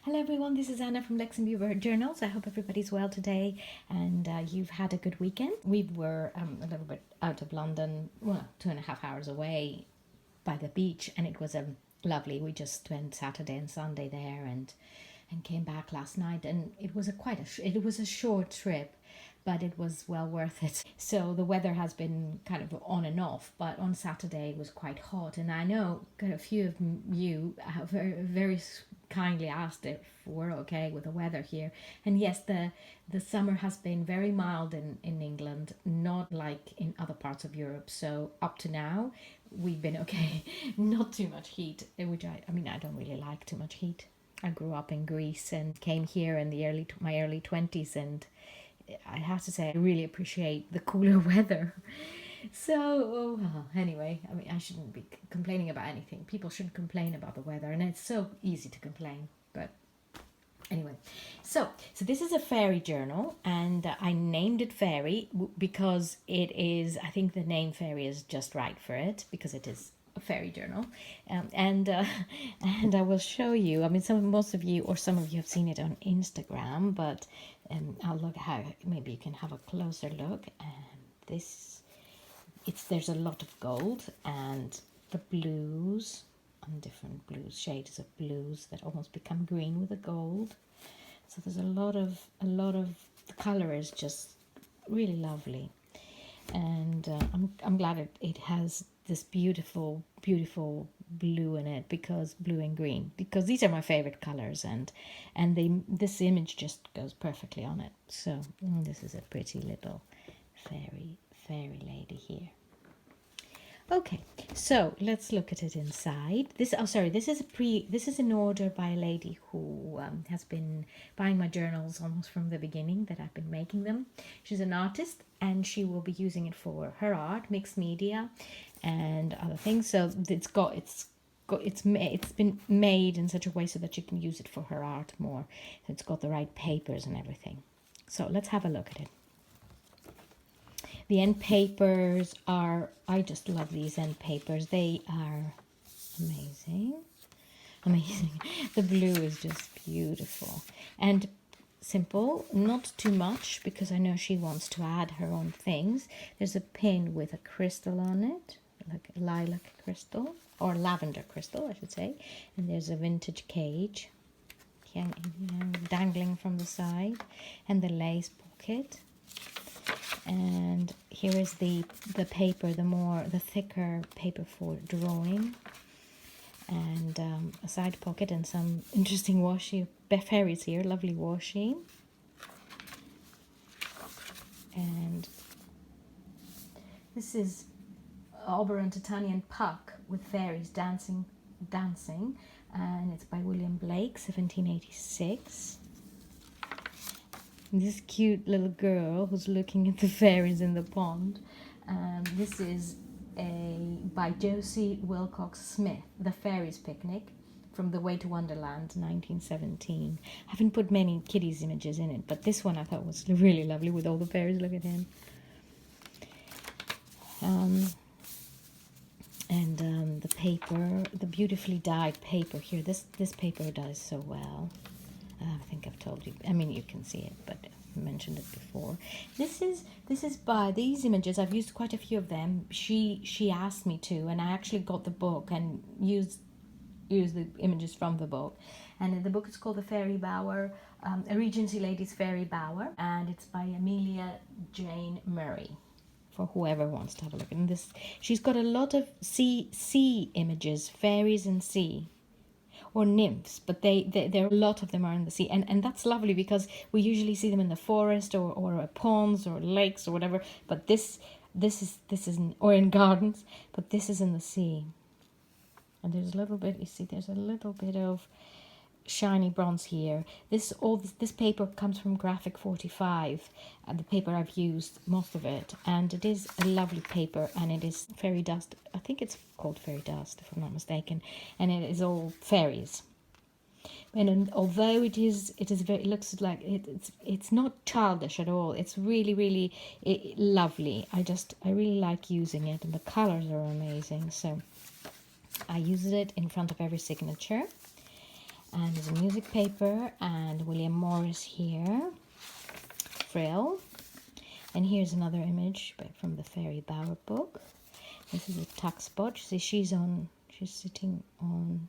Hello everyone, this is Anna from Luxembourg Journals. I hope everybody's well today and you've had a good weekend. We were a little bit out of London, well, 2.5 hours away by the beach, and it was lovely. We just spent Saturday and Sunday there and came back last night, and it was it was a short trip, but it was well worth it. So the weather has been kind of on and off, but on Saturday it was quite hot, and I know a few of you have very kindly asked if we're okay with the weather here. And yes, the summer has been very mild in England, not like in other parts of Europe. So up to now we've been okay. Not too much heat, which I mean I don't really like too much heat. I grew up in Greece and came here in the my early 20s, and I have to say I really appreciate the cooler weather. So, oh, well, anyway, I mean, I shouldn't be complaining about anything. People shouldn't complain about the weather, and it's so easy to complain. But anyway, so this is a fairy journal, and I named it Fairy because it is. I think the name Fairy is just right for it because it is a fairy journal, and and I will show you. I mean, most of you or some of you have seen it on Instagram, but I'll look how maybe you can have a closer look. And this, there's a lot of gold and the blues and different blues, shades of blues that almost become green with the gold. So there's a lot of the color is just really lovely, and I'm glad it has this beautiful blue in it, because blue and green, because these are my favorite colors, and this image just goes perfectly on it. So this is a pretty little fairy lady here. Okay, so let's look at it inside. This is an order by a lady who has been buying my journals almost from the beginning that I've been making them. She's an artist, and she will be using it for her art, mixed media, and other things. So it's been made in such a way so that you can use it for her art more. So it's got the right papers and everything. So let's have a look at it. The end papers are, I just love these end papers. They are amazing. The blue is just beautiful and simple, not too much, because I know she wants to add her own things. There's a pin with a crystal on it, like a lilac crystal, or lavender crystal, I should say. And there's a vintage cage dangling from the side, and the lace pocket. And here is the paper, the thicker paper for drawing, and a side pocket and some interesting washi fairies here, lovely washi. And this is Oberon Titanian Puck with fairies dancing, and it's by William Blake, 1786. This cute little girl who's looking at the fairies in the pond. This is by Josie Wilcox Smith, The Fairies Picnic, from The Way to Wonderland, 1917. I haven't put many kiddies images in it, but this one I thought was really lovely with all the fairies. Look at him. And the paper, the beautifully dyed paper here. This paper does so well. I think I've told you. I mean, you can see it, but I mentioned it before. This is by these images. I've used quite a few of them. She asked me to, and I actually got the book and used the images from the book. And the book is called The Fairy Bower, a Regency Lady's Fairy Bower, and it's by Amelia Jane Murray. For whoever wants to have a look. And this, she's got a lot of sea images, fairies and sea, or nymphs, but there a lot of them are in the sea, and that's lovely because we usually see them in the forest or ponds or lakes or whatever, but this isn't, or in gardens, but this is in the sea. And there's a little bit, you see, there's a little bit of shiny bronze here. This paper comes from Graphic 45, and the paper I've used most of it, and it is a lovely paper, and it is fairy dust. I think it's called fairy dust if I'm not mistaken, and it is all fairies. And although it looks like it's not childish at all. It's really lovely. I really like using it, and the colors are amazing. So I use it in front of every signature. And there's a music paper and William Morris here, frill. And here's another image from the Fairy Bower book. This is a tuck spot. See, she's sitting on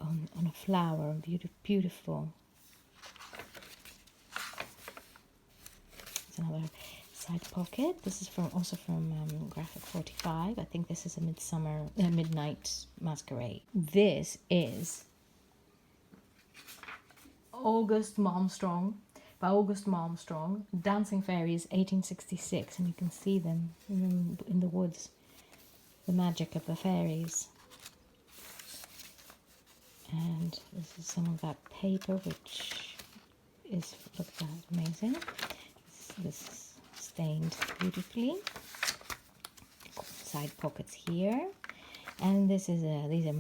a flower, beautiful. It's another side pocket. This is also from Graphic 45. I think this is a Midnight Masquerade. This is August Malmström, by August Malmström, Dancing Fairies, 1866, and you can see them in the woods, the magic of the fairies. And this is some of that paper, which is, look at that, amazing. This is stained beautifully. Side pockets here. And this is these are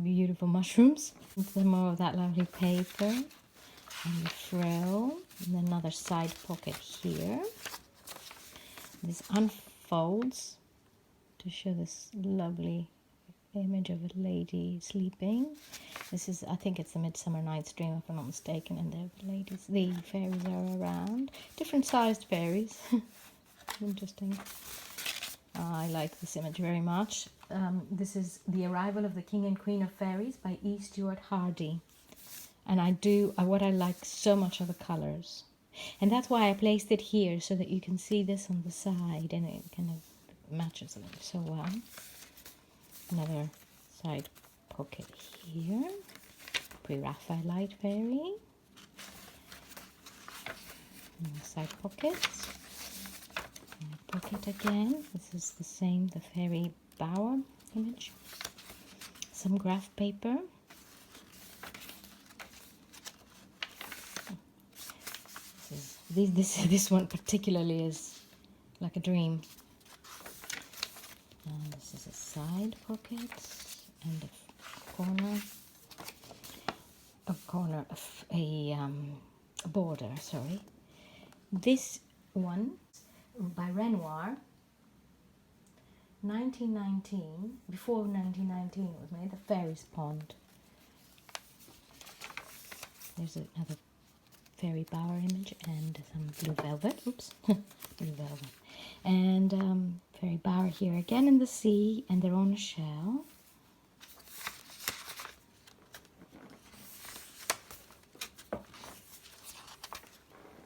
beautiful mushrooms. Some more of that lovely paper and the frill. And another side pocket here. This unfolds to show this lovely image of a lady sleeping. This is, I think it's the Midsummer Night's Dream, if I'm not mistaken, and the fairies are around. Different sized fairies. Interesting. I like this image very much. This is The Arrival of the King and Queen of Fairies by E. Stuart Hardy. And what I like so much are the colours. And that's why I placed it here, so that you can see this on the side, and it kind of matches it so well. Another side pocket here. Pre-Raphaelite fairy. And side pockets. Pocket again. This is the same, the Fairy Bower image. Some graph paper. This one particularly is like a dream. And this is a side pocket and a border. Sorry. This one by Renoir, 1919. Before 1919 it was made. The Fairy's Pond. There's another Fairy Bower image and some blue velvet. Oops, blue velvet. And Fairy Bower here again in the sea, and they're on a shell.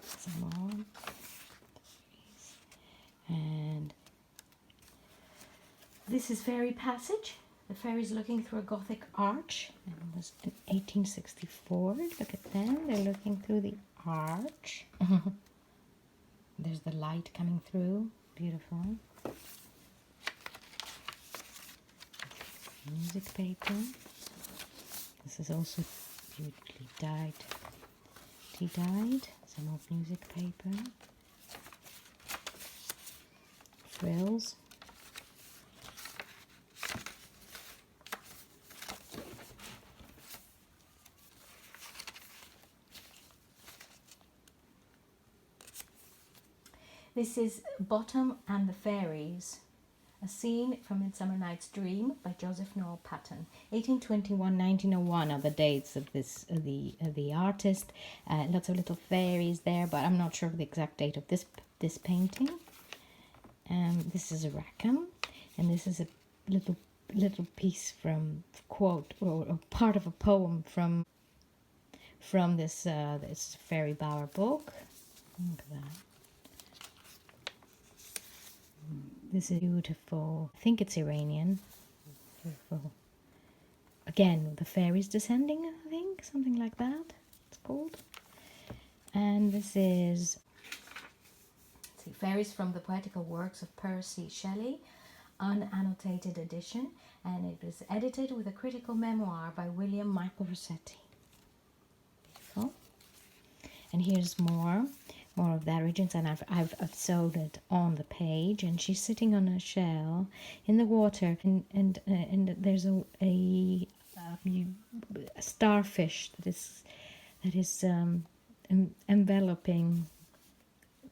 Some more. And this is Fairy Passage. The fairies looking through a Gothic arch, and it was in 1864. Look at them, they're looking through the arch. There's the light coming through, beautiful. Music paper. This is also beautifully dyed, tea-dyed. Some more music paper. Frills. This is Bottom and the Fairies, a scene from Midsummer Night's Dream by Joseph Noel Paton. 1821-1901 are the dates of this the artist. Lots of little fairies there, but I'm not sure of the exact date of this painting. This is a Rackham, and this is a little piece from quote or part of a poem from this Fairy Bower book. Look at that. This is beautiful. I think it's Iranian. Beautiful. Again, the fairies descending, I think, something like that. It's called. And this is Fairies from the Poetical Works of Percy Shelley, unannotated edition, and it was edited with a critical memoir by William Michael Rossetti. Beautiful. And here's more of the origins, and I've sewed it on the page, and she's sitting on a shell in the water, and there's a starfish that is enveloping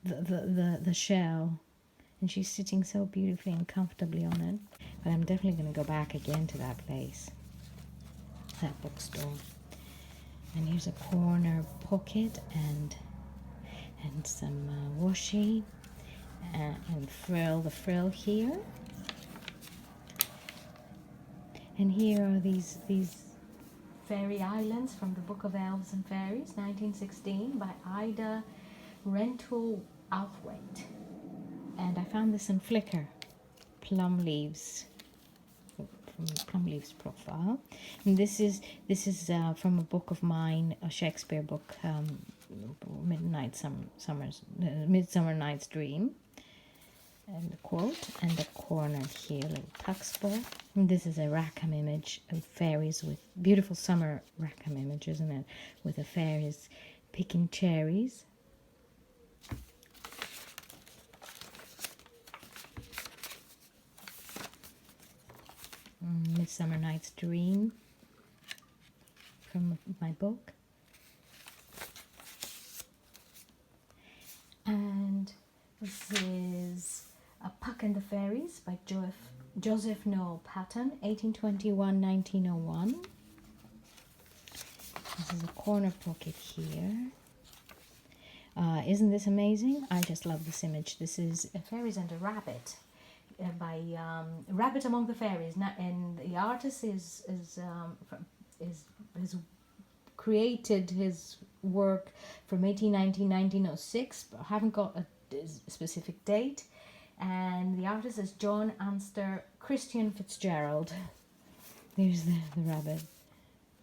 the shell, and she's sitting so beautifully and comfortably on it. But I'm definitely going to go back again to that place. that bookstore. And here's a corner pocket and some washi and frill, the frill here. And here are these fairy islands from the Book of Elves and Fairies, 1916, by Ida Rentoul Outhwaite. And I found this in Flickr, Plum Leaves, from Plum Leaves profile. And this is from a book of mine, a Shakespeare book, Midsummer Night's Dream. And the quote, and the corner here, little tuxball. And this is a Rackham image of fairies with beautiful summer Rackham images, isn't it? With the fairies picking cherries. Midsummer Night's Dream from my book. And this is A Puck and the Fairies by Joseph Noel Paton, 1821-1901. This is a corner pocket here. Isn't this amazing? I just love this image. This is Fairies and a Rabbit by Rabbit Among the Fairies. And the artist is created his work from 1890-1906, but I haven't got a specific date. And the artist is John Anster Christian Fitzgerald. There's the rabbit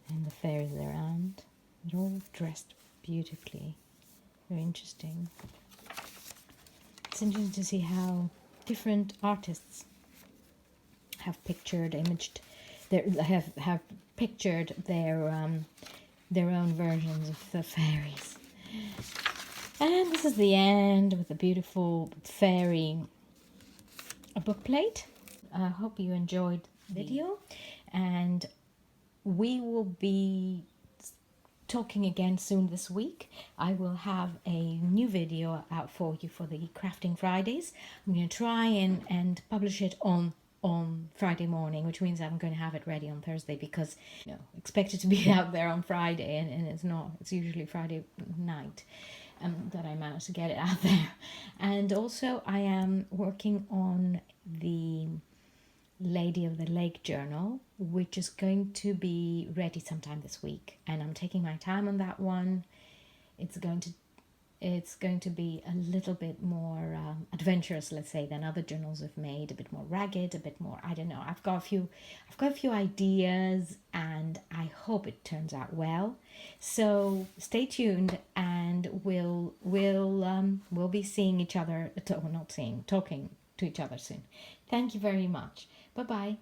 and the fairies around. They're all dressed beautifully. Very interesting. It's interesting to see how different artists have have pictured their own versions of the fairies. And this is the end with a beautiful fairy bookplate. I hope you enjoyed the video, and we will be talking again soon this week. I will have a new video out for you for the Crafting Fridays. I'm going to try and publish it on Friday morning, which means I'm going to have it ready on Thursday, because expect it to be out there on Friday, and it's not. It's usually Friday night that I manage to get it out there. And also I am working on the Lady of the Lake journal, which is going to be ready sometime this week, and I'm taking my time on that one. It's going to be a little bit more adventurous, let's say, than other journals have made. A bit more ragged, a bit more, I don't know. I've got a few ideas, and I hope it turns out well. So stay tuned, and we'll be seeing each other, talking to each other soon. Thank you very much. Bye bye.